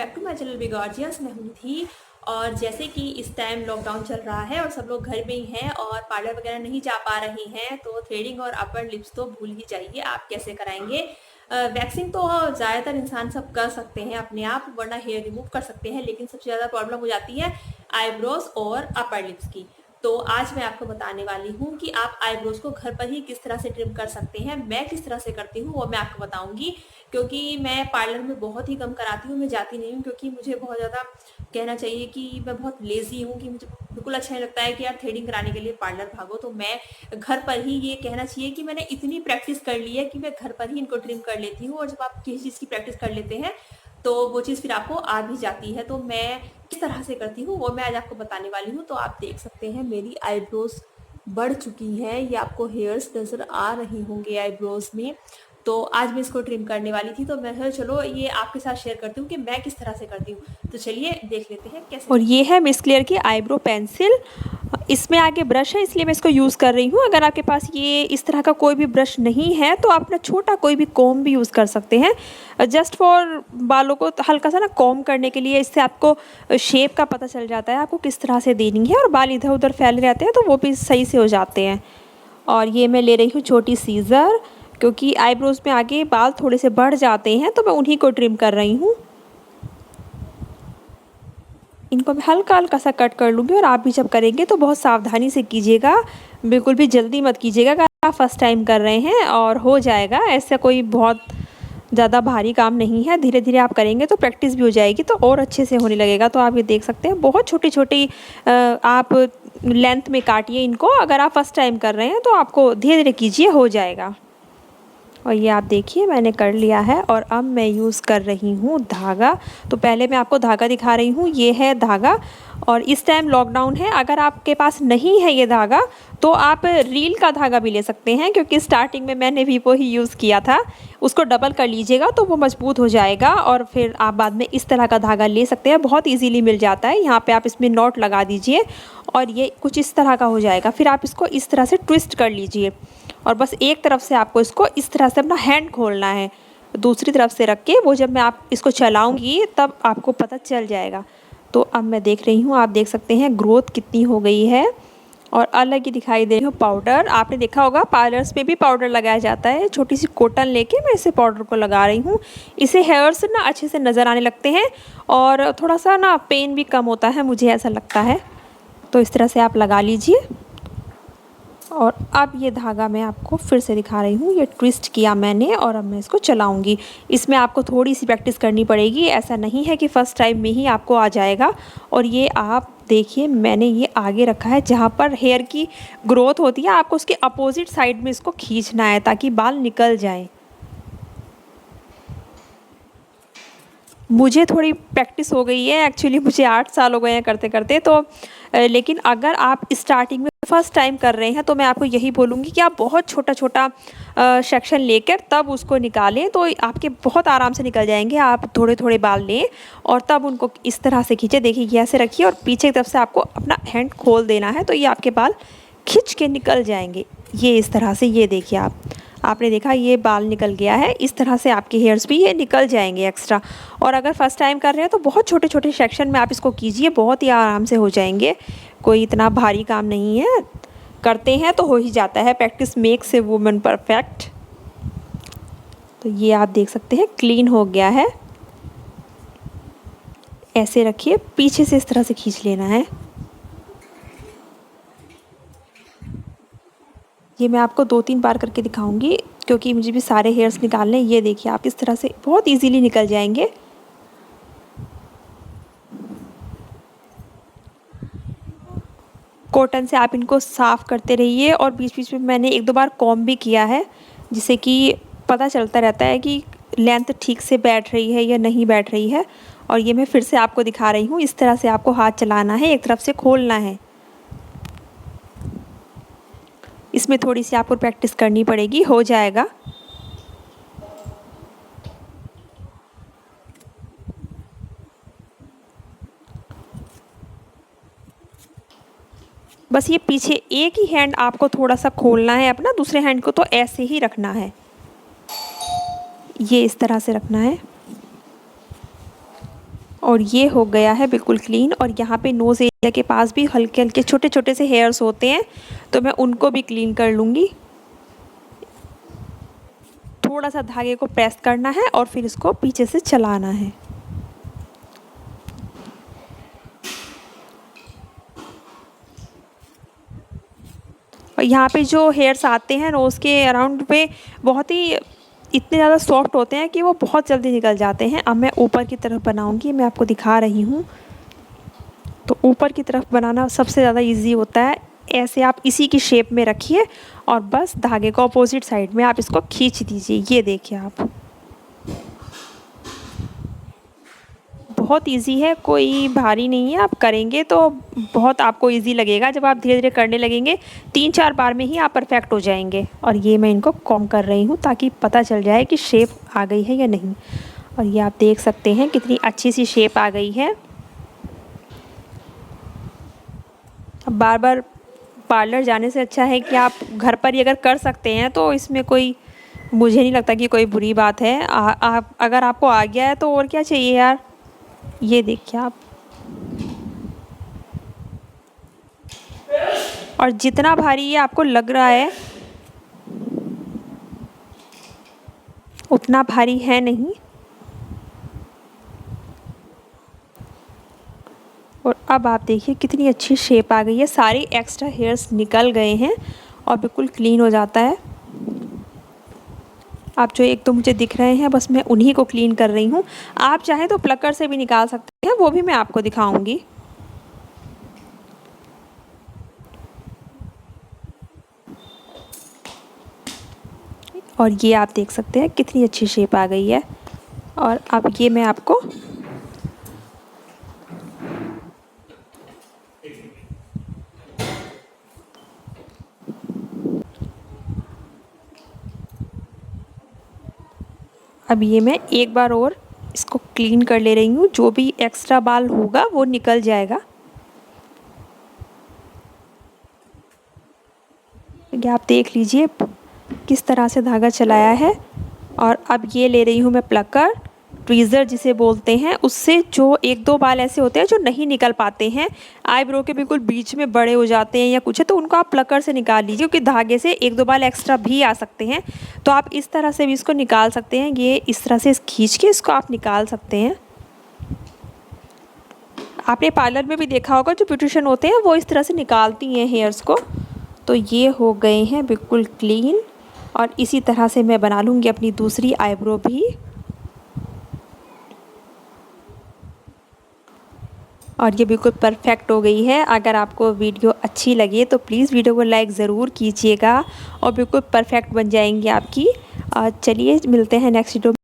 Back to my channel be gorgeous. मैं हूँ थी। और जैसे कि इस टाइम लॉकडाउन चल रहा है और सब लोग घर में ही हैं और पार्लर वगैरह नहीं जा पा रहे हैं, तो थ्रेडिंग और अपर लिप्स तो भूल ही जाइए। आप कैसे कराएंगे? वैक्सिंग तो ज़्यादातर इंसान सब कर सकते हैं अपने आप, वरना हेयर रिमूव कर सकते हैं, लेकिन सबसे ज़्यादा प्रॉब्लम हो जाती है आईब्रोज और अपर लिप्स की। तो आज मैं आपको बताने वाली हूँ कि आप आईब्रोज को घर पर ही किस तरह से ट्रिम कर सकते हैं। मैं किस तरह से करती हूँ वो मैं आपको बताऊंगी, क्योंकि मैं पार्लर में बहुत ही कम कराती हूँ। मैं जाती नहीं हूँ क्योंकि मुझे बहुत ज़्यादा कहना चाहिए कि मैं बहुत लेज़ी हूँ, कि मुझे बिल्कुल अच्छा नहीं लगता है कि यार थ्रेडिंग कराने के लिए पार्लर भागो। तो मैं घर पर ही, ये कहना चाहिए कि मैंने इतनी प्रैक्टिस कर ली है कि मैं घर पर ही इनको ट्रिम कर लेती हूँ। और जब आप किसी चीज़ की प्रैक्टिस कर लेते हैं तो वो चीज़ फिर आपको आ भी जाती है। तो मैं किस तरह से करती हूँ वो मैं आज आपको बताने वाली हूँ। तो आप देख सकते हैं मेरी आईब्रोज बढ़ चुकी है, ये आपको हेयर्स नज़र आ रही होंगे आईब्रोज में। तो आज मैं इसको ट्रिम करने वाली थी, तो मैं चलो ये आपके साथ शेयर करती हूँ कि मैं किस तरह से करती हूँ। तो चलिए देख लेते हैं कैसे। और ये है मिस क्लियर की आईब्रो पेंसिल। इसमें आगे ब्रश है, इसलिए मैं इसको यूज़ कर रही हूँ। अगर आपके पास ये इस तरह का कोई भी ब्रश नहीं है तो आप ना छोटा कोई भी कॉम भी यूज़ कर सकते हैं, जस्ट फॉर बालों को हल्का सा ना कॉम करने के लिए। इससे आपको शेप का पता चल जाता है आपको किस तरह से देनी है, और बाल इधर उधर फैले रहते हैं तो वो भी सही से हो जाते हैं। और ये मैं ले रही हूँ छोटी सीज़र, क्योंकि आईब्रोज में आगे बाल थोड़े से बढ़ जाते हैं तो मैं उन्हीं को ट्रिम कर रही हूँ। इनको मैं हल्का हल्का सा कट कर लूँगी। और आप भी जब करेंगे तो बहुत सावधानी से कीजिएगा, बिल्कुल भी जल्दी मत कीजिएगा। अगर आप फर्स्ट टाइम कर रहे हैं और हो जाएगा, ऐसा कोई बहुत ज़्यादा भारी काम नहीं है। धीरे धीरे आप करेंगे तो प्रैक्टिस भी हो जाएगी तो और अच्छे से होने लगेगा। तो आप ये देख सकते हैं बहुत छोटी छोटी आप लेंथ में काटिए इनको। अगर आप फर्स्ट टाइम कर रहे हैं तो आपको धीरे धीरे कीजिए, हो जाएगा। और ये आप देखिए मैंने कर लिया है। और अब मैं यूज़ कर रही हूँ धागा। तो पहले मैं आपको धागा दिखा रही हूँ, ये है धागा। और इस टाइम लॉकडाउन है, अगर आपके पास नहीं है ये धागा तो आप रील का धागा भी ले सकते हैं, क्योंकि स्टार्टिंग में मैंने भी वो ही यूज़ किया था। उसको डबल कर लीजिएगा तो वो मजबूत हो जाएगा, और फिर आप बाद में इस तरह का धागा ले सकते हैं। बहुत ईजीली मिल जाता है। यहाँ पे आप इसमें नॉट लगा दीजिए और ये कुछ इस तरह का हो जाएगा। फिर आप इसको इस तरह से ट्विस्ट कर लीजिए, और बस एक तरफ से आपको इसको इस तरह से अपना हैंड खोलना है, दूसरी तरफ से रख के वो जब मैं आप इसको चलाऊंगी तब आपको पता चल जाएगा। तो अब मैं देख रही हूँ, आप देख सकते हैं ग्रोथ कितनी हो गई है और अलग ही दिखाई दे रही हूँ। पाउडर आपने देखा होगा, पार्लर्स पे भी पाउडर लगाया जाता है। छोटी सी कॉटन लेके मैं इसे पाउडर को लगा रही हूँ। इसे हेयर्स ना अच्छे से नज़र आने लगते हैं और थोड़ा सा ना पेन भी कम होता है, मुझे ऐसा लगता है। तो इस तरह से आप लगा लीजिए। और अब ये धागा मैं आपको फिर से दिखा रही हूँ, ये ट्विस्ट किया मैंने और अब मैं इसको चलाऊंगी। इसमें आपको थोड़ी सी प्रैक्टिस करनी पड़ेगी, ऐसा नहीं है कि फ़र्स्ट टाइम में ही आपको आ जाएगा। और ये आप देखिए मैंने ये आगे रखा है, जहाँ पर हेयर की ग्रोथ होती है आपको उसके अपोजिट साइड में इसको खींचना है ताकि बाल निकल जाएँ। मुझे थोड़ी प्रैक्टिस हो गई है, एक्चुअली मुझे 8 साल हो गए हैं करते करते। तो लेकिन अगर आप स्टार्टिंग में फर्स्ट टाइम कर रहे हैं तो मैं आपको यही बोलूँगी कि आप बहुत छोटा छोटा सेक्शन लेकर तब उसको निकालें, तो आपके बहुत आराम से निकल जाएंगे। आप थोड़े थोड़े बाल लें और तब उनको इस तरह से खींचे। देखिए ये ऐसे रखिए और पीछे की तरफ से आपको अपना हैंड खोल देना है, तो ये आपके बाल खिंच के निकल जाएंगे। ये इस तरह से, ये देखिए आपने देखा ये बाल निकल गया है। इस तरह से आपके हेयर्स भी ये निकल जाएंगे एक्स्ट्रा। और अगर फर्स्ट टाइम कर रहे हैं तो बहुत छोटे छोटे सेक्शन में आप इसको कीजिए, बहुत ही आराम से हो जाएंगे। कोई इतना भारी काम नहीं है, करते हैं तो हो ही जाता है। Practice makes a woman perfect. तो ये आप देख सकते हैं क्लीन हो गया है। ऐसे रखिए, पीछे से इस तरह से खींच लेना है। ये मैं आपको 2-3 बार करके दिखाऊंगी, क्योंकि मुझे भी सारे हेयर्स निकालने। ये देखिए आप इस तरह से बहुत इजीली निकल जाएंगे। कॉटन से आप इनको साफ़ करते रहिए, और बीच बीच में मैंने 1-2 बार कॉम्ब भी किया है, जिससे कि पता चलता रहता है कि लेंथ ठीक से बैठ रही है या नहीं बैठ रही है। और ये मैं फिर से आपको दिखा रही हूँ, इस तरह से आपको हाथ चलाना है, एक तरफ से खोलना है। इसमें थोड़ी सी आपको प्रैक्टिस करनी पड़ेगी, हो जाएगा। बस ये पीछे एक ही हैंड आपको थोड़ा सा खोलना है अपना, दूसरे हैंड को तो ऐसे ही रखना है, ये इस तरह से रखना है। और ये हो गया है बिल्कुल क्लीन। और यहाँ पे नोज़ एरिया के पास भी हल्के हल्के छोटे छोटे से हेयर्स होते हैं, तो मैं उनको भी क्लीन कर लूँगी। थोड़ा सा धागे को प्रेस करना है और फिर इसको पीछे से चलाना है। और यहाँ पे जो हेयर्स आते हैं नोज़ के अराउंड पे बहुत ही इतने ज़्यादा सॉफ्ट होते हैं कि वो बहुत जल्दी निकल जाते हैं। अब मैं ऊपर की तरफ बनाऊंगी, मैं आपको दिखा रही हूँ। तो ऊपर की तरफ बनाना सबसे ज़्यादा इजी होता है। ऐसे आप इसी की शेप में रखिए और बस धागे को अपोजिट साइड में आप इसको खींच दीजिए। ये देखिए आप, बहुत इजी है, कोई भारी नहीं है। आप करेंगे तो बहुत आपको इजी लगेगा। जब आप धीरे धीरे करने लगेंगे 3-4 बार में ही आप परफेक्ट हो जाएंगे। और ये मैं इनको कॉम्ब कर रही हूँ ताकि पता चल जाए कि शेप आ गई है या नहीं। और ये आप देख सकते हैं कितनी अच्छी सी शेप आ गई है। अब बार बार पार्लर जाने से अच्छा है कि आप घर पर ही अगर कर सकते हैं तो इसमें कोई, मुझे नहीं लगता कि कोई बुरी बात है। आप अगर आपको आ गया है तो और क्या चाहिए यार। ये देखिए आप, और जितना भारी ये आपको लग रहा है उतना भारी है नहीं। और अब आप देखिए कितनी अच्छी शेप आ गई है। सारे एक्स्ट्रा हेयर्स निकल गए हैं और बिल्कुल क्लीन हो जाता है। आप जो एक तो मुझे दिख रहे हैं बस मैं उन्हीं को क्लीन कर रही हूँ। आप चाहें तो प्लकर से भी निकाल सकते हैं, वो भी मैं आपको दिखाऊंगी। और ये आप देख सकते हैं कितनी अच्छी शेप आ गई है। और अब ये मैं आपको अब ये मैं एक बार और इसको क्लीन कर ले रही हूँ। जो भी एक्स्ट्रा बाल होगा वो निकल जाएगा। ये आप देख लीजिए किस तरह से धागा चलाया है। और अब ये ले रही हूँ मैं प्लकर, ट्वीज़र जिसे बोलते हैं, उससे जो 1-2 बाल ऐसे होते हैं जो नहीं निकल पाते हैं, आईब्रो के बिल्कुल बीच में बड़े हो जाते हैं या कुछ है, तो उनको आप प्लकर से निकाल लीजिए क्योंकि धागे से 1-2 बाल एक्स्ट्रा भी आ सकते हैं। तो आप इस तरह से भी इसको निकाल सकते हैं। ये इस तरह से खींच के इसको आप निकाल सकते हैं। आपने पार्लर में भी देखा होगा जो ब्यूटिशियन होते हैं वो इस तरह से निकालती हैं हेयर्स को। तो ये हो गए हैं बिल्कुल क्लीन। और इसी तरह से मैं बना लूँगी अपनी दूसरी आईब्रो भी। और ये बिल्कुल परफेक्ट हो गई है। अगर आपको वीडियो अच्छी लगे तो प्लीज़ वीडियो को लाइक ज़रूर कीजिएगा और बिल्कुल परफेक्ट बन जाएंगी आपकी। चलिए मिलते हैं नेक्स्ट वीडियो।